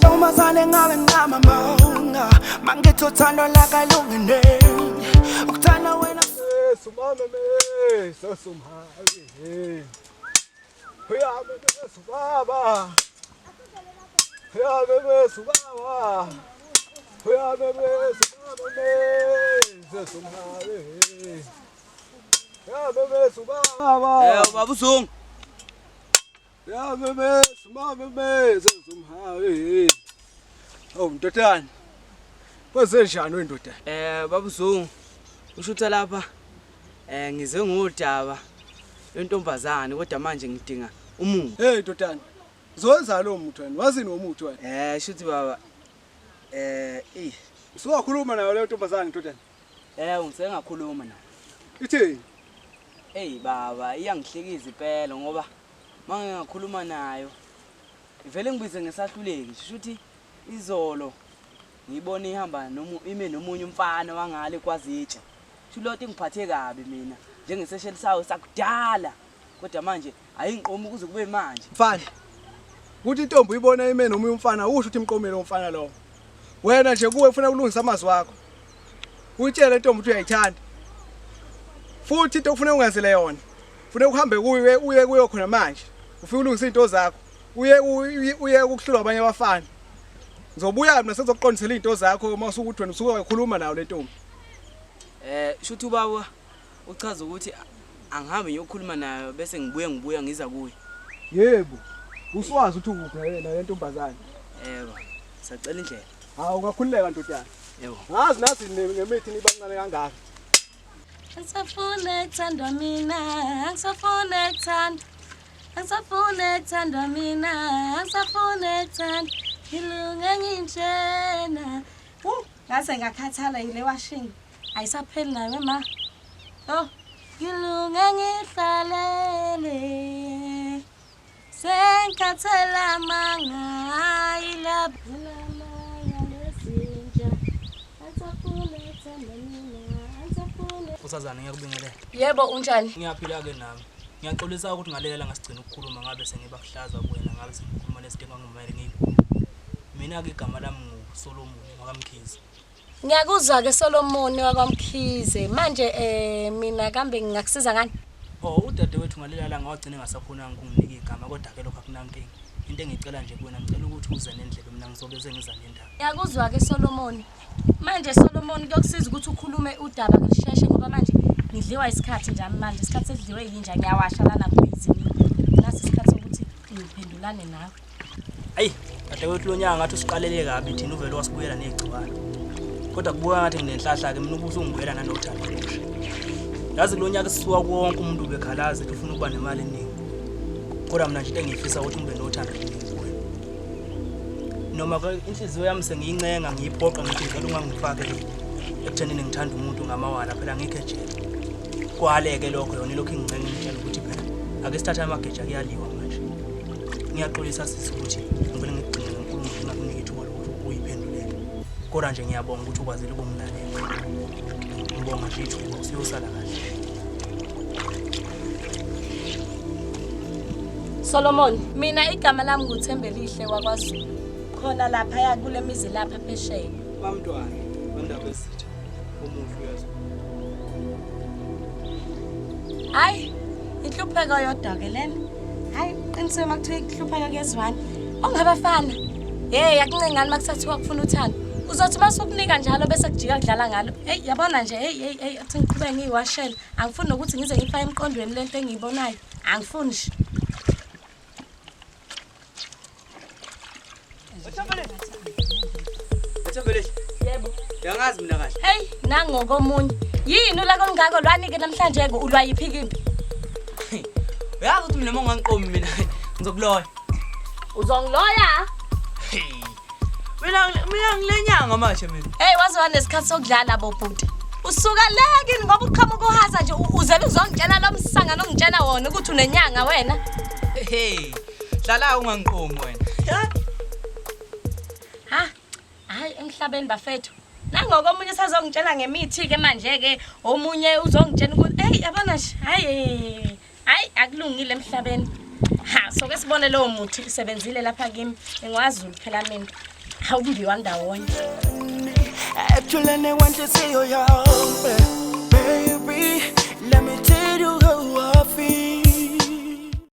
Ntombazane ngabe ngamamanga mangithi uthando lakalungene ukuthanda wena sumame me sosumhali uyame mesubaba uyame mesubaba uyame mesubaba sosumhali uyame mesubaba babuzungu uyame mesumame me sosumhali oh ndodana kwenzenjani wendodana babuzungu ushutha lapha ngize ngodaba lentombazane kodwa manje ngidinga umuntu. Hey ndodana uzowenza lo muntu wena wazini womuntu wena Shuthi baba usuwakhuluma nayo le ntombazane ndodana ngisengakhuluma nayo. Ithini Baba iyangihlekiza impela ngoba manje ngakhuluma nayo ivele ngibize ngesahluleki shuthi izolo ngibona ihamba ime nomunye umfana wangale kwaZitshe. Shuloti ngiphathe kabi mina njengesesheli sawo sakudala kodwa manje ayingiqomi ukuze kube manje. mfana kuthi intombi uyibona ime nomunye umfana usho uthi imqomele umfana lo wena nje kuwe ufuna ukulungisa amazwi wakho utshele intombi ukuthi uyayithanda futhi into ufuna ungazile yona ufuna uhambe kuye uye kuyo khona manje ufuna ulungisa izinto zakho uye ukuhlula abanye abafana ngizobuya mina sezokuqondisela izinto zakho mase ukuthi wena usuke wakhuluma nayo le ntombi. Shuthi ubaba uchaza ukuthi angihambe ngiyokhuluma nayo bese ngibuya ngiza kuye. Yebo uswazi ukuthi ukuphi yena le ntombazane. Sacela indlela. Hawu ungakhululeka ndodana. Yebo. Ngazi nathi ngemithi nibancane kangaka. Ngisafuna ukuthandwa mina, ngisafuna ukuthanda. Ngisafuna ukuthandwa mina, ngisafuna ukuthanda. Ngilunge nginjena. Ngaze ngakhathala yile washing. Ayisapheli nawe ma. Oh, ngilunge ngihlalele. Senkhathela manga ilabula manga lesinja. Ngisafuna ukuthandwa mina. Usazana ngiyakubingelela. Yebo unjani? Ngiyaphila ke nami. Ngiyaxolisa ukuthi ngalelela ngasigcina ukukhuluma ngabe sengibakuhlaza kuwena ngabe sengikhuluma nesidingo ngumele ngiyikhuluma. Mina ke igama lami nguSolomon wakamkhize. Ngiyakuzwa ke Solomon wakwamkhize. Manje mina kambe ngingakusiza ngani? Udadewethu ngalelela ngawagcina ngasakhona nginginika igama kodwa ke lokho akunankingi. Into engicela nje kuwena ngicela ukuthi uze nendlebe mina ngizobe sengiza nendaba. Ngiyakuzwa ke Solomon. Manje Solomon kuyokusiza ukuthi ukhulume udaba ngisheshe ngoba manje ngidliwa isikhathi njalo manje isikhathi sedliwe yinja ngiyawasha lana kubizini. Nasi isikhathi sokuthi ngiphendulane nawe. Hayi, dadewethu lo nyanga ngathi usiqalele kabi thina uvelo wasibuyela negciwane. Kodwa kubuka ngathi nginenhlahla ke mina ubuso ngibuyela nanothando lusha. Yazi lo nyaka sisuka wonke umuntu bekhalaza ufuna ukuba nemali eningi. Kodwa mina nje into engifisa ukuthi ube nothando oluningi kuwena. Noma ke inhliziyo yami sengiyincenga ngiyiphoqa ngithi ngicela ungangifake ekuthenini ngithanda umuntu ngamawala phela ngikho ejele. Kwaleke lokho yona lokho ingcenga ngitshela ukuthi phela ake sithathe amageja kuyaliwa manje. Ngiyaxolisa sisi ukuthi ngivele ngigcine ngenkulumo ngakunika ithuba lokuthi uyiphendulele. Kodwa nje ngiyabonga ukuthi ukwazile ukungilalela. Ngibonga nje ithuba usiyosala kahle. Solomon, mina igama lami nguThembelihle wakwaZulu. Khona lapha ya kule mizi lapha phesheya. Bamntwana, bandaba esitha. Umuhle uyazi. Hayi, inhlupheko yodwa ke lena. Hayi, qinisele makuthiwa inhlupheko kezwani. Ongabafana. Hey, yakuncengani makusathiwa kufuna uthando. Uzothi masukunika njalo bese kujika kudlala ngalo. Hey, yabona nje, hey, athi ngiqhubeke ngiyiwashela. Angifuni nokuthi ngize ngifake emqondweni lento engiyibonayo. Angifuni nje. Thembelihle. Yebo. Uyangazi mina kahle. Hey, nango komunye. Yini ulaka olungako lwanike namhlanje ke ulwayiphi kimbi? Uyazi ukuthi mina mongangiqomi mina ngizokuloya. Uzongiloya? Mina ngilenyanga manje mina. Hey, waziwa nesikhathi sokudlala bobhuti. Usuka la kini ngoba uqhamuka uhaza nje uzele uzongitshela lo msanga nongitshela wona ukuthi unenyanga wena. Dlala ungangiqomi wena. Ha? Hayi emhlabeni bafethu. Nangoku omunye sazongitshela ngemithi ke manje ke omunye uzongitshela ukuthi hey yabona nje hayi akulungile emhlabeni. Ha so ke sibone lo muthi usebenzile lapha kimi engwaZulu phela mina. Awumbi wandawonye. Ejulene wenhliziyo yami